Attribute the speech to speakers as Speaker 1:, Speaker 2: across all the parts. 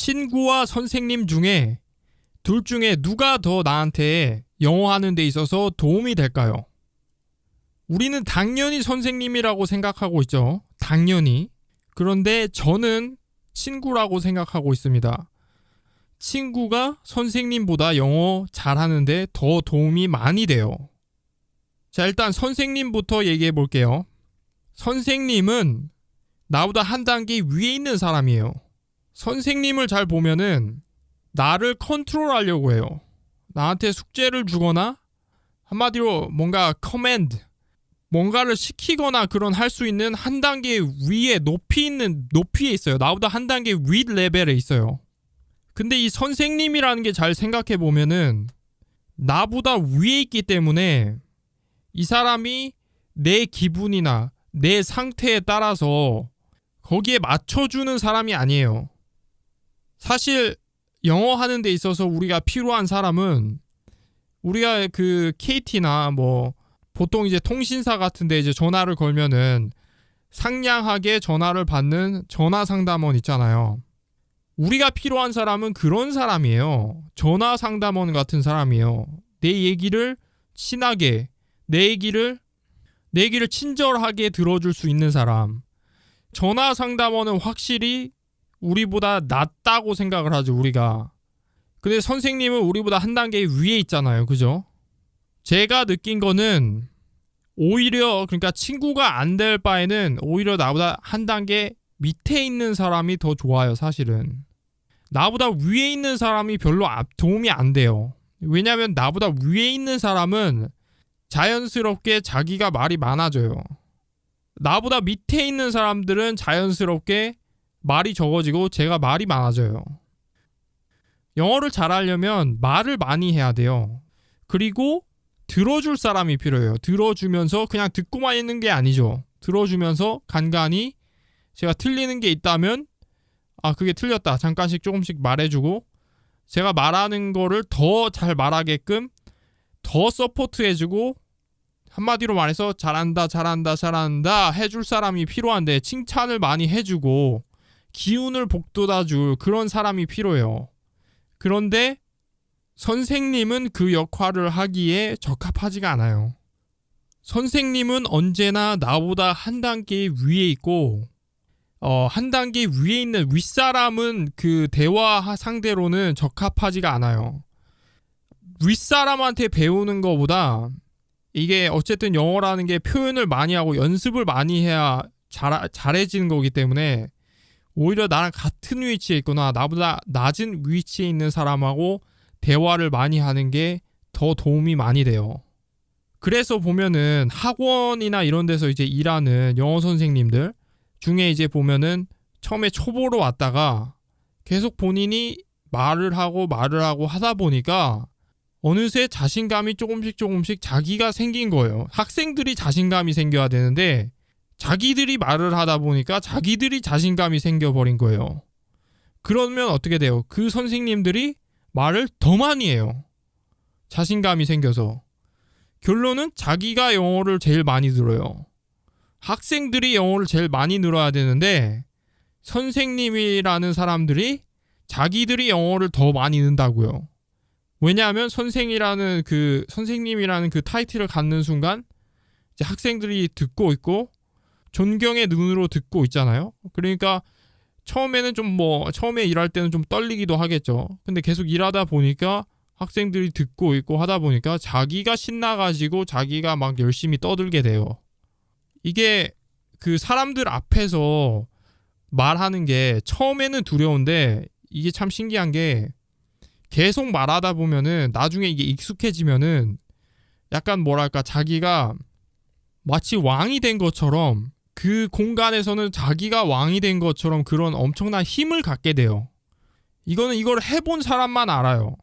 Speaker 1: 친구와 선생님 중에 둘 중에 누가 더 나한테 영어 하는 데 있어서 도움이 될까요? 우리는 당연히 선생님이라고 생각하고 있죠. 당연히. 그런데 저는 친구라고 생각하고 있습니다. 친구가 선생님보다 영어 잘하는데 더 도움이 많이 돼요. 자, 일단 선생님부터 얘기해 볼게요. 선생님은 나보다 한 단계 위에 있는 사람이에요. 선생님을 잘 보면은 나를 컨트롤하려고 해요. 나한테 숙제를 주거나 한마디로 뭔가 커맨드, 뭔가를 시키거나 그런 할 수 있는 한 단계 위에 높이에 있어요. 나보다 한 단계 윗 레벨에 있어요. 근데 이 선생님이라는 게 잘 생각해 보면은 나보다 위에 있기 때문에 이 사람이 내 기분이나 내 상태에 따라서 거기에 맞춰주는 사람이 아니에요. 사실 영어 하는 데 있어서 우리가 필요한 사람은 우리가 그 KT나 뭐 보통 이제 통신사 같은 데 이제 전화를 걸면은 상냥하게 전화를 받는 전화 상담원 있잖아요. 우리가 필요한 사람은 그런 사람이에요. 전화 상담원 같은 사람이에요. 내 얘기를 친하게, 내 얘기를 친절하게 들어줄 수 있는 사람. 전화 상담원은 확실히 우리보다 낫다고 생각을 하죠, 우리가. 근데 선생님은 우리보다 한 단계 위에 있잖아요. 그죠? 제가 느낀 거는 오히려 그러니까 친구가 안 될 바에는 오히려 나보다 한 단계 밑에 있는 사람이 더 좋아요, 사실은. 나보다 위에 있는 사람이 별로 도움이 안 돼요. 왜냐면 나보다 위에 있는 사람은 자연스럽게 자기가 말이 많아져요. 나보다 밑에 있는 사람들은 자연스럽게 말이 적어지고 제가 말이 많아져요. 영어를 잘하려면 말을 많이 해야 돼요. 그리고 들어줄 사람이 필요해요. 들어주면서 그냥 듣고만 있는 게 아니죠. 들어주면서 간간히 제가 틀리는 게 있다면 그게 틀렸다. 잠깐씩 조금씩 말해주고 제가 말하는 거를 더 잘 말하게끔 더 서포트해주고 한마디로 말해서 잘한다 해줄 사람이 필요한데 칭찬을 많이 해주고 기운을 북돋아줄 그런 사람이 필요해요. 그런데 선생님은 그 역할을 하기에 적합하지가 않아요. 선생님은 언제나 나보다 한 단계 위에 있고 한 단계 위에 있는 윗사람은 그 대화 상대로는 적합하지가 않아요. 윗사람한테 배우는 것보다 이게 어쨌든 영어라는 게 표현을 많이 하고 연습을 많이 해야 잘해지는 거기 때문에 오히려 나랑 같은 위치에 있거나 나보다 낮은 위치에 있는 사람하고 대화를 많이 하는 게 더 도움이 많이 돼요. 그래서 보면은 학원이나 이런 데서 이제 일하는 영어 선생님들 중에 이제 보면은 처음에 초보로 왔다가 계속 본인이 말을 하고 하다 보니까 어느새 자신감이 조금씩 자기가 생긴 거예요. 학생들이 자신감이 생겨야 되는데 자기들이 말을 하다 보니까 자기들이 자신감이 생겨버린 거예요. 그러면 어떻게 돼요? 그 선생님들이 말을 더 많이 해요. 자신감이 생겨서. 결론은 자기가 영어를 제일 많이 들어요. 학생들이 영어를 제일 많이 늘어야 되는데 선생님이라는 사람들이 자기들이 영어를 더 많이 는다고요. 왜냐하면 선생님이라는 그 타이틀을 갖는 순간 이제 학생들이 듣고 있고 존경의 눈으로 듣고 있잖아요. 그러니까 처음에 일할 때는 좀 떨리기도 하겠죠. 근데 계속 일하다 보니까 학생들이 듣고 있고 하다 보니까 자기가 신나가지고 자기가 막 열심히 떠들게 돼요. 이게 그 사람들 앞에서 말하는 게 처음에는 두려운데 이게 참 신기한 게 계속 말하다 보면은 나중에 이게 익숙해지면은 약간 뭐랄까 자기가 마치 왕이 된 것처럼 그 공간에서는 자기가 왕이 된 것처럼 그런 엄청난 힘을 갖게 돼요. 이걸 해본 사람만 알아요.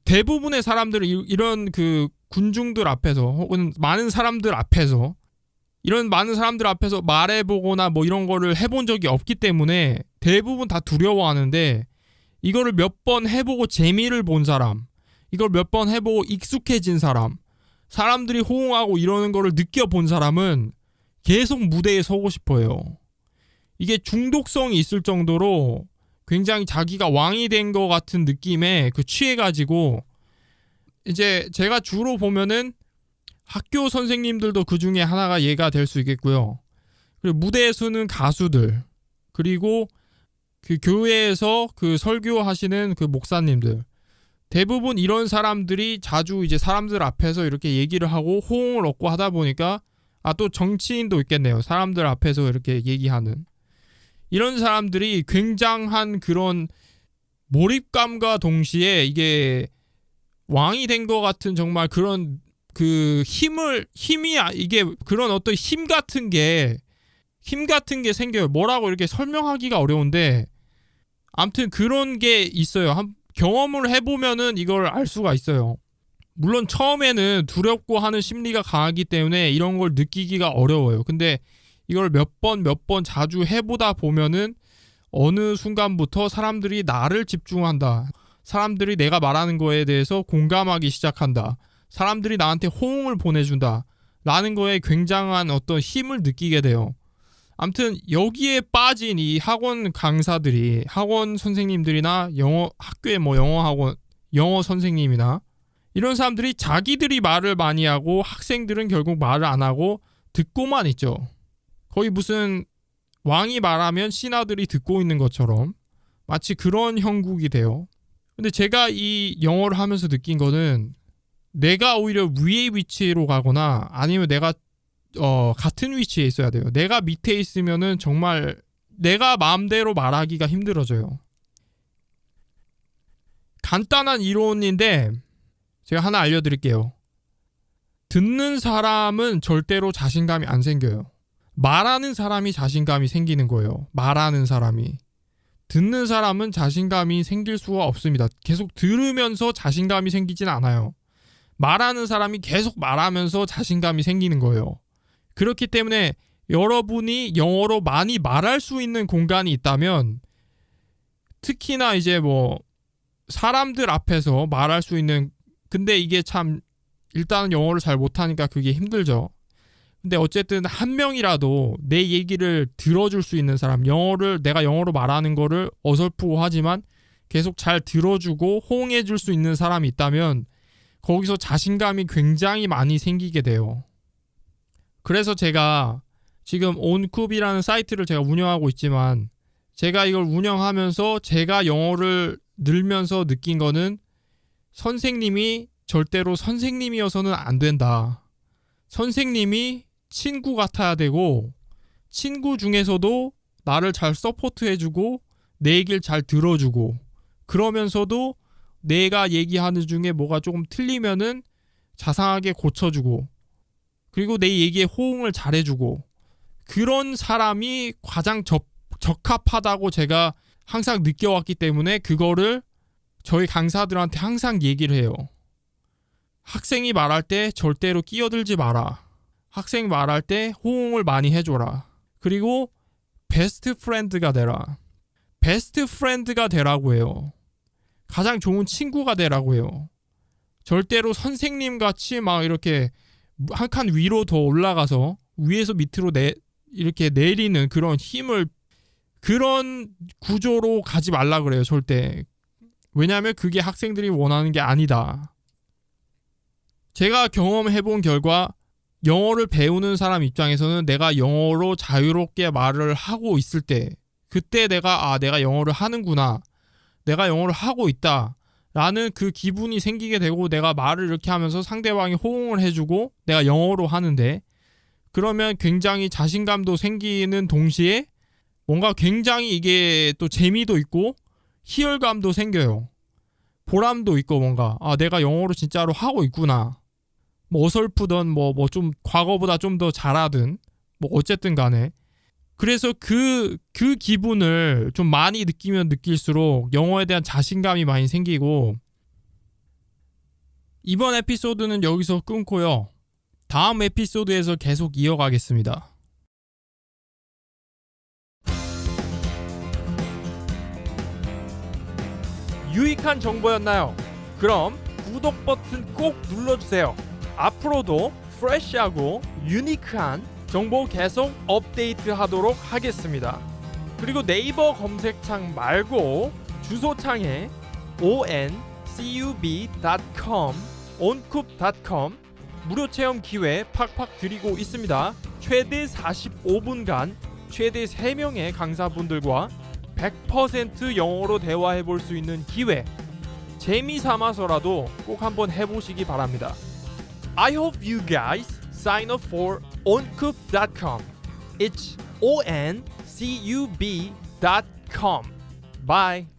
Speaker 1: 대부분의 사람들은 이런 그 군중들 앞에서 혹은 많은 사람들 앞에서 말해보거나 뭐 이런 거를 해본 적이 없기 때문에 대부분 다 두려워하는데 이거를 몇 번 해보고 재미를 본 사람, 이걸 몇 번 해보고 익숙해진 사람, 사람들이 호응하고 이러는 거를 느껴본 사람은 계속 무대에 서고 싶어요. 이게 중독성이 있을 정도로 굉장히 자기가 왕이 된 것 같은 느낌에 취해가지고 이제 제가 주로 보면은 학교 선생님들도 그 중에 하나가 얘가 될 수 있겠고요. 그리고 무대에 서는 가수들, 그리고 그 교회에서 그 설교하시는 그 목사님들, 대부분 이런 사람들이 자주 이제 사람들 앞에서 이렇게 얘기를 하고 호응을 얻고 하다 보니까 또 정치인도 있겠네요. 사람들 앞에서 이렇게 얘기하는 이런 사람들이 굉장한 그런 몰입감과 동시에 이게 왕이 된 것 같은 정말 그런 그 힘이 이게 그런 어떤 힘 같은 게 생겨요. 뭐라고 이렇게 설명하기가 어려운데 아무튼 그런 게 있어요. 경험을 해보면은 이걸 알 수가 있어요. 물론 처음에는 두렵고 하는 심리가 강하기 때문에 이런 걸 느끼기가 어려워요. 근데 이걸 몇 번 자주 해보다 보면은 어느 순간부터 사람들이 나를 집중한다. 사람들이 내가 말하는 거에 대해서 공감하기 시작한다. 사람들이 나한테 호응을 보내준다. 라는 거에 굉장한 어떤 힘을 느끼게 돼요. 아무튼 여기에 빠진 이 학원 강사들이, 학원 선생님들이나 학교에 영어 학원, 영어 선생님이나 이런 사람들이 자기들이 말을 많이 하고 학생들은 결국 말을 안 하고 듣고만 있죠. 거의 무슨 왕이 말하면 신하들이 듣고 있는 것처럼 마치 그런 형국이 돼요. 근데 제가 이 영어를 하면서 느낀 거는 내가 오히려 위의 위치로 가거나 아니면 내가 같은 위치에 있어야 돼요. 내가 밑에 있으면은 정말 내가 마음대로 말하기가 힘들어져요. 간단한 이론인데 제가 하나 알려드릴게요. 듣는 사람은 절대로 자신감이 안 생겨요. 말하는 사람이 자신감이 생기는 거예요. 말하는 사람이. 듣는 사람은 자신감이 생길 수가 없습니다. 계속 들으면서 자신감이 생기진 않아요. 말하는 사람이 계속 말하면서 자신감이 생기는 거예요. 그렇기 때문에 여러분이 영어로 많이 말할 수 있는 공간이 있다면, 특히나 이제 사람들 앞에서 말할 수 있는, 근데 이게 참 일단은 영어를 잘 못하니까 그게 힘들죠. 근데 어쨌든 한 명이라도 내 얘기를 들어줄 수 있는 사람, 내가 영어로 말하는 거를 어설프고 하지만 계속 잘 들어주고 호응해줄 수 있는 사람이 있다면 거기서 자신감이 굉장히 많이 생기게 돼요. 그래서 제가 지금 온쿱이라는 사이트를 제가 운영하고 있지만, 제가 이걸 운영하면서 제가 영어를 늘면서 느낀 거는 선생님이 절대로 선생님이어서는 안 된다. 선생님이 친구 같아야 되고, 친구 중에서도 나를 잘 서포트해주고 내 얘기를 잘 들어주고, 그러면서도 내가 얘기하는 중에 뭐가 조금 틀리면은 자상하게 고쳐주고, 그리고 내 얘기에 호응을 잘해주고, 그런 사람이 가장 적합하다고 제가 항상 느껴왔기 때문에 그거를 저희 강사들한테 항상 얘기를 해요. 학생이 말할 때 절대로 끼어들지 마라. 학생 말할 때 호응을 많이 해줘라. 그리고 베스트 프렌드가 되라. 베스트 프렌드가 되라고 해요. 가장 좋은 친구가 되라고 해요. 절대로 선생님같이 막 이렇게 한 칸 위로 더 올라가서 위에서 밑으로 이렇게 내리는 그런 힘을, 그런 구조로 가지 말라 그래요. 절대. 왜냐하면 그게 학생들이 원하는 게 아니다. 제가 경험해본 결과 영어를 배우는 사람 입장에서는 내가 영어로 자유롭게 말을 하고 있을 때, 그때 내가 영어를 하는구나, 내가 영어를 하고 있다 라는 그 기분이 생기게 되고, 내가 말을 이렇게 하면서 상대방이 호응을 해주고 내가 영어로 하는데, 그러면 굉장히 자신감도 생기는 동시에 뭔가 굉장히 이게 또 재미도 있고 희열감도 생겨요. 보람도 있고, 뭔가 내가 영어로 진짜로 하고 있구나, 어설프든 좀 과거보다 좀 더 잘하든 어쨌든 간에, 그래서 그 기분을 좀 많이 느끼면 느낄수록 영어에 대한 자신감이 많이 생기고. 이번 에피소드는 여기서 끊고요. 다음 에피소드에서 계속 이어가겠습니다. 유익한 정보였나요? 그럼 구독 버튼 꼭 눌러주세요. 앞으로도 프레시하고 유니크한 정보 계속 업데이트 하도록 하겠습니다. 그리고 네이버 검색창 말고 주소창에 oncub.com oncub.com 무료 체험 기회 팍팍 드리고 있습니다. 최대 45분간 최대 3명의 강사분들과 100% 영어로 대화해 볼 수 있는 기회, 재미 삼아서라도 꼭 한번 해보시기 바랍니다. I hope you guys sign up for oncub.com. It's oncub.com. Bye.